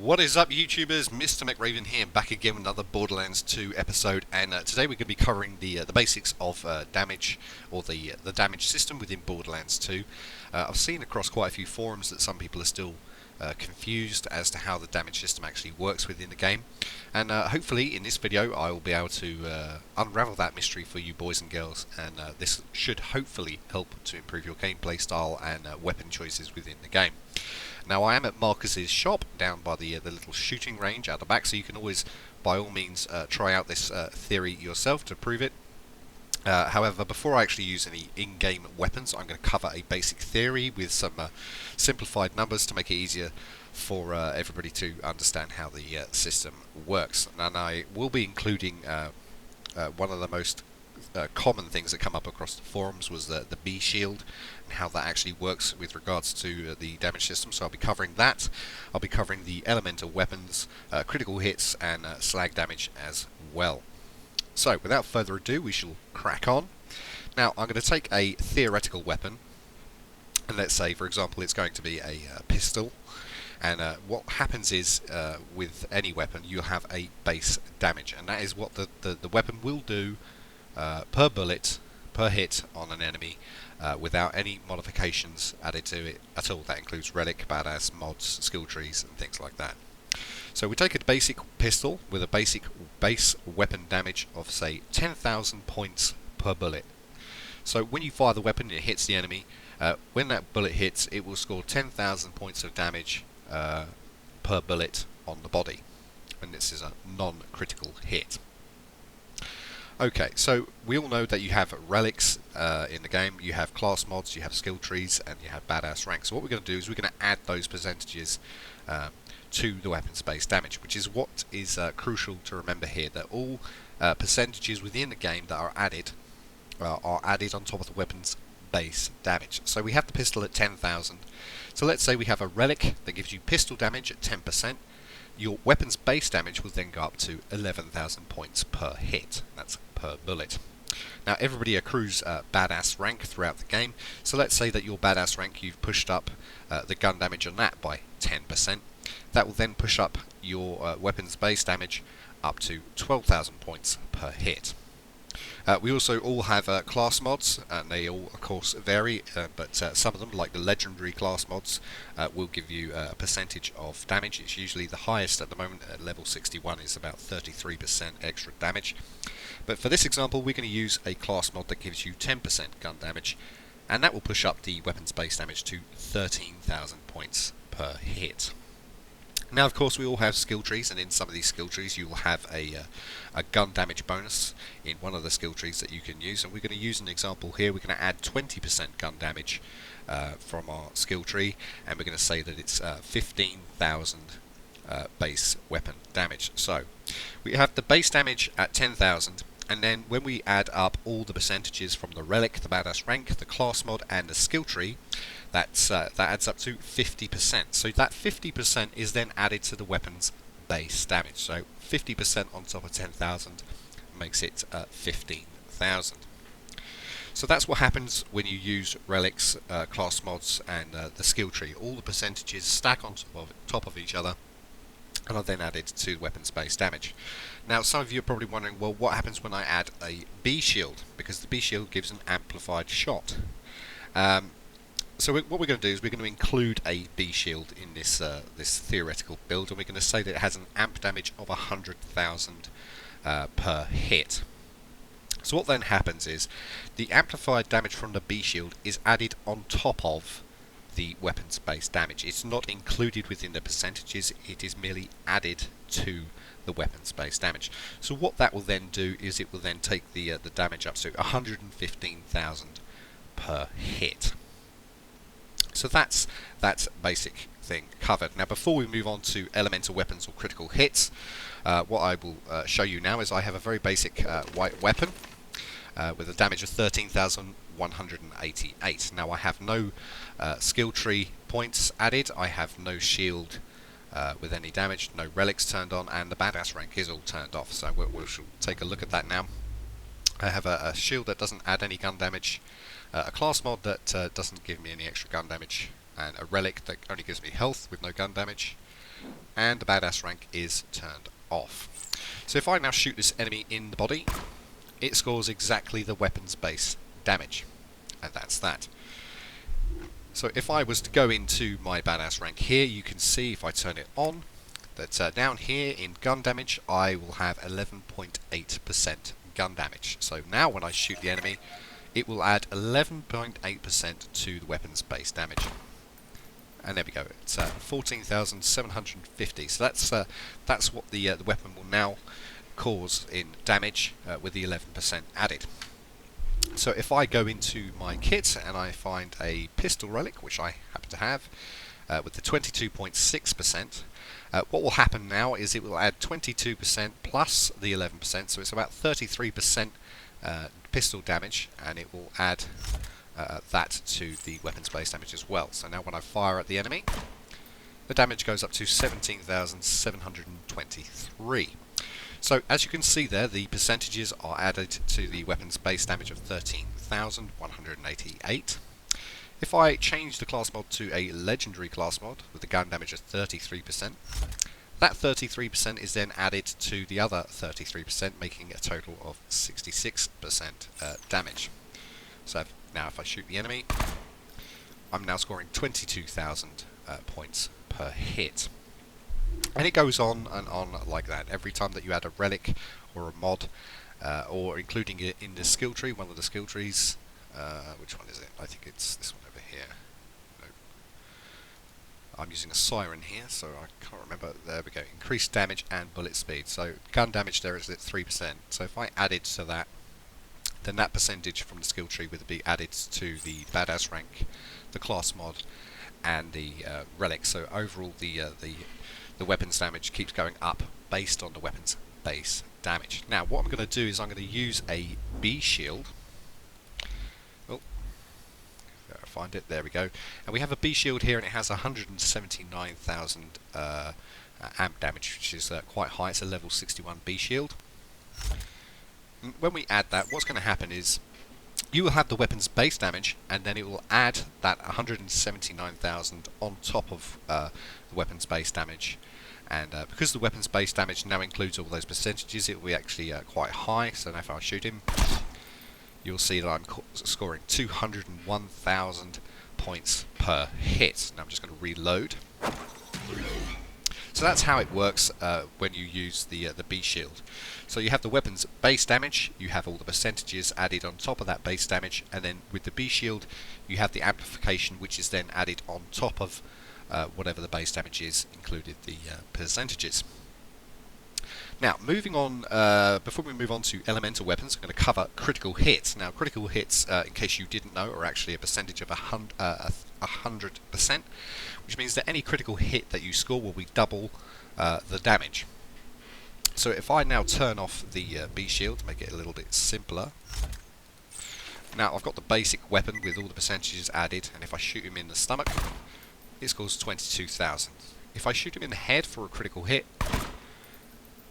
What is up, YouTubers? MrMech here, back again with another Borderlands 2 episode, and today we're going to be covering the basics of damage, or the damage system within Borderlands 2. I've seen across quite a few forums that some people are still confused as to how the damage system actually works within the game, and hopefully in this video I will be able to unravel that mystery for you boys and girls, and this should hopefully help to improve your gameplay style and weapon choices within the game. Now, I am at Marcus's shop down by the little shooting range out the back, so you can always, by all means, try out this theory yourself to prove it. However, before I actually use any in-game weapons, I'm going to cover a basic theory with some simplified numbers to make it easier for everybody to understand how the system works. And I will be including one of the most common things that come up across the forums was the B shield and how that actually works with regards to the damage system. So I'll be covering that. I'll be covering the elemental weapons, critical hits, and slag damage as well. So without further ado, we shall crack on. Now I'm going to take a theoretical weapon, and let's say, for example, it's going to be a pistol. And what happens is, with any weapon, you'll have a base damage, and that is what the weapon will do per bullet, per hit on an enemy, without any modifications added to it at all. That includes relic, badass, mods, skill trees, and things like that. So we take a basic pistol with a basic base weapon damage of, say, 10,000 points per bullet. So when you fire the weapon and it hits the enemy, when that bullet hits, it will score 10,000 points of damage per bullet on the body, and this is a non-critical hit. Okay, so we all know that you have relics in the game, you have class mods, you have skill trees, and you have badass ranks. So what we're going to do is we're going to add those percentages to the weapons based damage, which is what is crucial to remember here, that all percentages within the game that are added on top of the weapons base damage. So we have the pistol at 10,000. So let's say we have a relic that gives you pistol damage at 10%. Your weapons base damage will then go up to 11,000 points per hit. That's per bullet. Now everybody accrues badass rank throughout the game, so let's say that your badass rank, you've pushed up the gun damage on that by 10%. That will then push up your weapons base damage up to 12,000 points per hit. We also all have class mods, and they all of course vary, but some of them, like the legendary class mods, will give you a percentage of damage. It's usually the highest at the moment at level 61, is about 33% extra damage. But for this example, we're going to use a class mod that gives you 10% gun damage, and that will push up the weapons base damage to 13,000 points per hit. Now, of course, we all have skill trees, and in some of these skill trees you will have a gun damage bonus in one of the skill trees that you can use, and we're going to use an example here. We're going to add 20% gun damage from our skill tree, and we're going to say that it's 15,000 base weapon damage. So we have the base damage at 10,000, and then when we add up all the percentages from the relic, the badass rank, the class mod, and the skill tree, that adds up to 50%. So that 50% is then added to the weapon's base damage. So 50% on top of 10,000 makes it 15,000. So that's what happens when you use relics, class mods, and the skill tree. All the percentages stack on top of each other and are then added to weapons base damage. Now, some of you are probably wondering, well, what happens when I add a B shield? Because the B shield gives an amplified shot. So what we're going to do is we're going to include a B shield in this this theoretical build, and we're going to say that it has an amp damage of 100,000 per hit. So what then happens is the amplified damage from the B shield is added on top of the weapons based damage. It's not included within the percentages, it is merely added to the weapons based damage. So what that will then do is it will then take the damage up to 115,000 per hit. So that's that basic thing covered. Now, before we move on to elemental weapons or critical hits, what I will show you now is I have a very basic white weapon with a damage of 13,188. Now, I have no skill tree points added, I have no shield with any damage, no relics turned on, and the badass rank is all turned off. So we'll take a look at that now. I have a shield that doesn't add any gun damage, a class mod that doesn't give me any extra gun damage, and a relic that only gives me health with no gun damage, and the badass rank is turned off. So if I now shoot this enemy in the body, it scores exactly the weapon's base damage, and that's that. So if I was to go into my badass rank here, you can see if I turn it on that down here in gun damage I will have 11.8% gun damage. So now when I shoot the enemy, it will add 11.8% to the weapon's base damage. And there we go, it's 14,750. So that's what the weapon will now cause in damage with the 11% added. So if I go into my kit and I find a pistol relic, which I happen to have, with the 22.6%, what will happen now is it will add 22% plus the 11%, so it's about 33% pistol damage, and it will add that to the weapons base damage as well. So now when I fire at the enemy, the damage goes up to 17,723. So as you can see there, the percentages are added to the weapons base damage of 13,188. If I change the class mod to a legendary class mod with the gun damage of 33%, that 33% is then added to the other 33%, making a total of 66% damage. So now if I shoot the enemy, I'm now scoring 22,000 points per hit. And it goes on and on like that. Every time that you add a relic or a mod, or including it in the skill tree, one of the skill trees, which one is it? I think it's this one over here. No. I'm using a siren here, so I can't remember. There we go. Increased damage and bullet speed. So gun damage there is at 3%. So if I added to that, then that percentage from the skill tree would be added to the badass rank, the class mod, and the relic. So overall, the weapons damage keeps going up based on the weapon's base damage. Now what I'm going to do is I'm going to use a B shield. Oh, gotta find it. There we go. And we have a B shield here, and it has 179,000 amp damage, which is quite high. It's a level 61 B shield. When we add that, what's going to happen is you will have the weapon's base damage, and then it will add that 179,000 on top of the weapon's base damage. And because the weapon's base damage now includes all those percentages, it will be actually quite high. So now if I shoot him, you'll see that I'm scoring 201,000 points per hit. Now I'm just going to reload. So that's how it works when you use the B shield. So you have the weapon's base damage, you have all the percentages added on top of that base damage, and then with the B shield you have the amplification, which is then added on top of whatever the base damage is, included the percentages. Now, moving on, before we move on to elemental weapons, I'm going to cover critical hits. Now, critical hits, in case you didn't know, are actually a percentage of 100%, which means that any critical hit that you score will be double the damage. So if I now turn off the B shield to make it a little bit simpler, now I've got the basic weapon with all the percentages added, and if I shoot him in the stomach, it scores 22,000. If I shoot him in the head for a critical hit,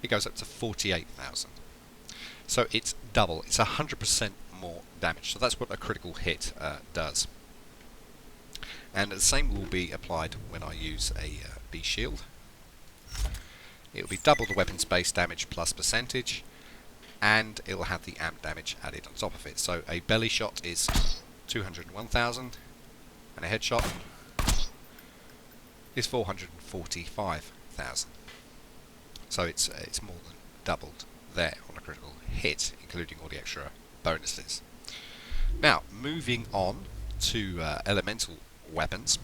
it goes up to 48,000. So it's double. It's 100% more damage. So that's what a critical hit does. And the same will be applied when I use a B shield. It will be double the weapon's base damage plus percentage, and it will have the amp damage added on top of it. So a belly shot is 201,000, and a headshot is 445,000. So it's more than doubled there on a critical hit, including all the extra bonuses. Now, moving on to elemental weapons.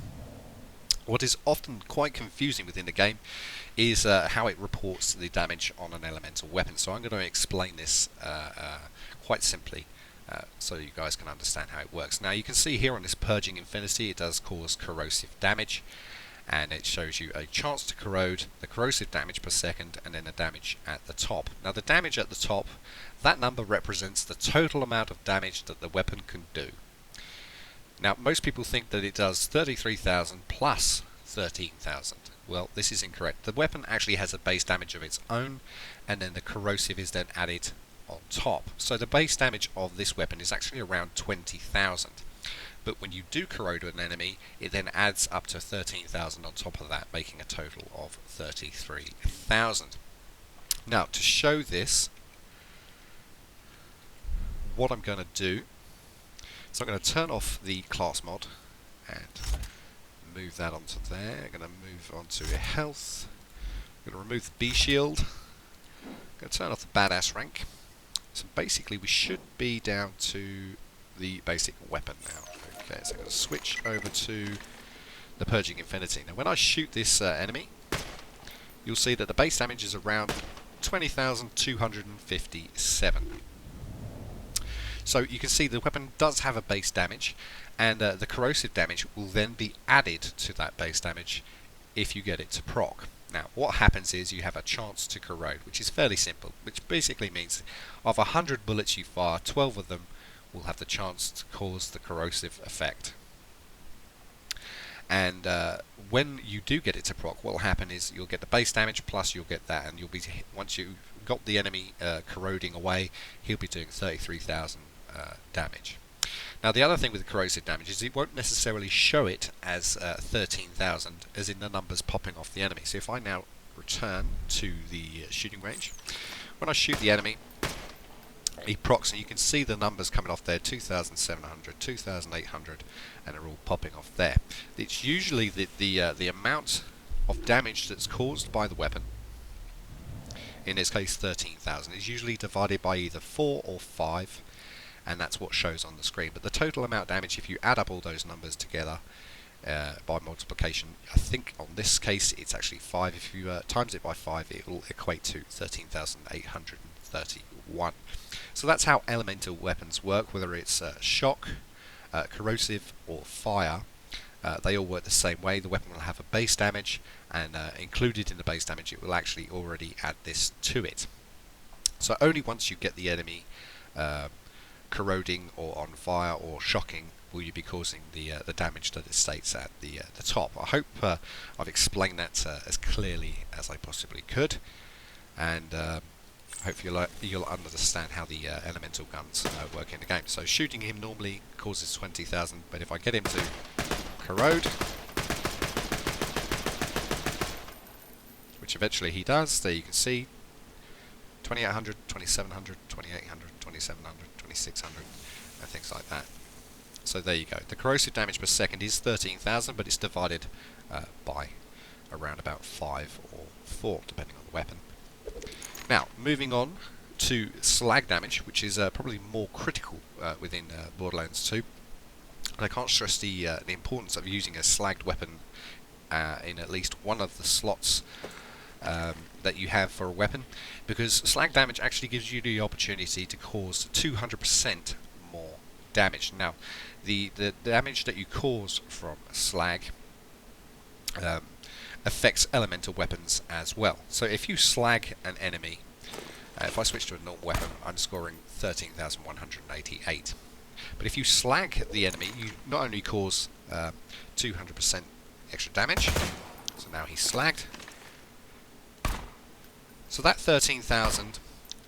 What is often quite confusing within the game is how it reports the damage on an elemental weapon. So I'm going to explain this quite simply so you guys can understand how it works. Now you can see here on this Purging Infinity it does cause corrosive damage, and it shows you a chance to corrode, the corrosive damage per second, and then the damage at the top. Now the damage at the top, that number represents the total amount of damage that the weapon can do. Now most people think that it does 33,000 plus 13,000. Well, this is incorrect. The weapon actually has a base damage of its own, and then the corrosive is then added on top. So the base damage of this weapon is actually around 20,000. but when you do corrode an enemy, it then adds up to 13,000 on top of that, making a total of 33,000. Now, to show this, what I'm going to do is I'm going to turn off the class mod and move that onto there. I'm going to move on to health. I'm going to remove the B shield. I'm going to turn off the badass rank. So basically we should be down to the basic weapon now. Okay, so I'm going to switch over to the Purging Infinity. Now when I shoot this enemy, you'll see that the base damage is around 20,257. So you can see the weapon does have a base damage, and the corrosive damage will then be added to that base damage if you get it to proc. Now what happens is you have a chance to corrode, which is fairly simple, which basically means of 100 bullets you fire, 12 of them will have the chance to cause the corrosive effect. And when you do get it to proc, what will happen is you'll get the base damage plus you'll get that, and you'll be, once you got the enemy corroding away, he'll be doing 33,000 damage. Now the other thing with the corrosive damage is it won't necessarily show it as 13,000 as in the numbers popping off the enemy. So if I now return to the shooting range, when I shoot the enemy, he procs, and you can see the numbers coming off there, 2,700, 2,800, and they're all popping off there. It's usually the amount of damage that's caused by the weapon, in this case 13,000, is usually divided by either 4 or 5, and that's what shows on the screen. But the total amount damage, if you add up all those numbers together by multiplication, I think on this case it's actually 5. If you times it by 5, it will equate to 13,831. So that's how elemental weapons work, whether it's shock, corrosive or fire. They all work the same way. The weapon will have a base damage, and included in the base damage it will actually already add this to it. So only once you get the enemy corroding or on fire or shocking will you be causing the damage that it states at the top. I hope I've explained that as clearly as I possibly could, and hopefully you'll understand how the elemental guns work in the game. So shooting him normally causes 20,000, but if I get him to corrode, which eventually he does, there you can see 2,800, 2,700, 2,800, 2,700, 2,600, and things like that. So there you go. The corrosive damage per second is 13,000, but it's divided by around about 5 or 4, depending on the weapon. Now, moving on to slag damage, which is probably more critical within Borderlands 2. And I can't stress the importance of using a slagged weapon in at least one of the slots that you have for a weapon, because slag damage actually gives you the opportunity to cause 200% more damage. Now, the damage that you cause from slag affects elemental weapons as well. So if you slag an enemy, if I switch to a normal weapon, I'm scoring 13,188. But if you slag the enemy, you not only cause 200% extra damage, so now he's slagged, so that 13,000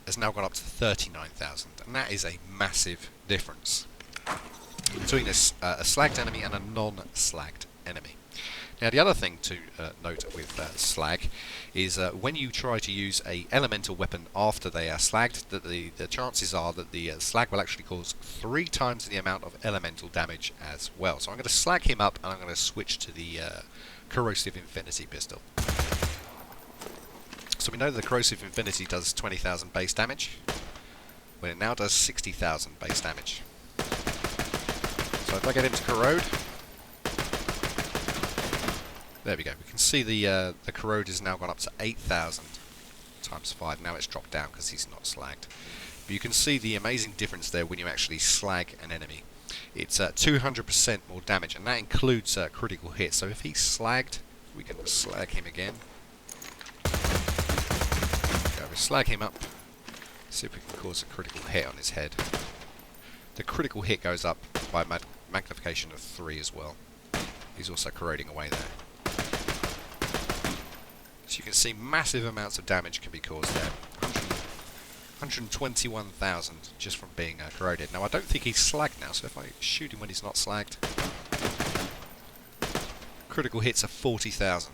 has now gone up to 39,000, and that is a massive difference between a slagged enemy and a non-slagged enemy. Now the other thing to note with slag is when you try to use a elemental weapon after they are slagged, that the chances are that the slag will actually cause 3 times the amount of elemental damage as well. So I'm going to slag him up, and I'm going to switch to the corrosive infinity pistol. So we know the corrosive infinity does 20,000 base damage, when it now does 60,000 base damage. So if I get him to corrode, there we go. We can see the corrode has now gone up to 8,000 times 5. Now it's dropped down because he's not slagged. But you can see the amazing difference there when you actually slag an enemy. It's 200% more damage, and that includes critical hits. So if he's slagged, we can slag him again. Go, we slag him up. See if we can cause a critical hit on his head. The critical hit goes up by magnification of 3 as well. He's also corroding away there. So you can see massive amounts of damage can be caused there. 121,000 just from being corroded. Now I don't think he's slagged now, so if I shoot him when he's not slagged, critical hits are 40,000.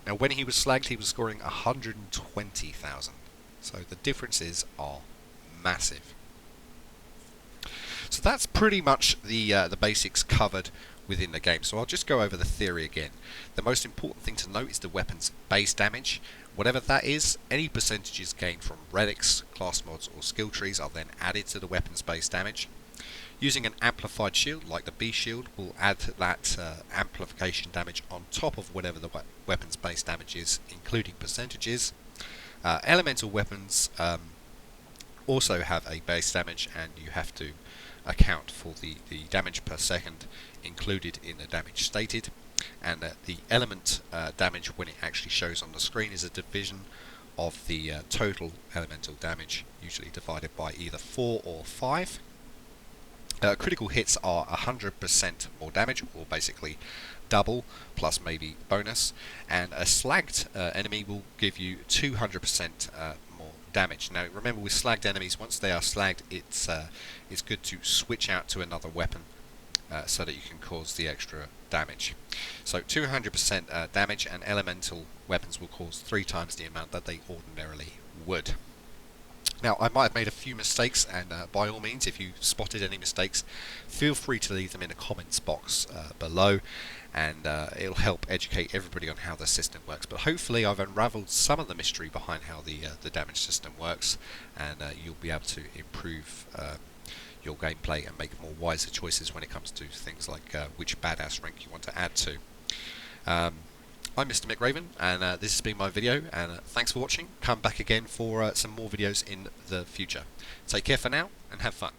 Now when he was slagged he was scoring 120,000, so the differences are massive. So that's pretty much the basics covered within the game. So I'll just go over the theory again. The most important thing to note is the weapon's base damage. Whatever that is, any percentages gained from relics, class mods or skill trees are then added to the weapon's base damage. Using an amplified shield like the B shield will add that amplification damage on top of whatever the weapon's base damage is, including percentages. Elemental weapons also have a base damage, and you have to account for the damage per second included in the damage stated, and the element damage when it actually shows on the screen is a division of the total elemental damage, usually divided by either 4 or 5. Critical hits are 100% more damage, or basically double plus maybe bonus, and a slagged enemy will give you 200% more damage. Now remember, with slagged enemies, once they are slagged, it's good to switch out to another weapon so that you can cause the extra damage. So 200% damage, and elemental weapons will cause 3 times the amount that they ordinarily would. Now I might have made a few mistakes, and by all means, if you spotted any mistakes, feel free to leave them in the comments box below, and it'll help educate everybody on how the system works. But hopefully I've unravelled some of the mystery behind how the damage system works, and you'll be able to improve your gameplay and make more wiser choices when it comes to things like which badass rank you want to add to. I'm MrMech Raven, and this has been my video, and thanks for watching. Come back again for some more videos in the future. Take care for now, and have fun.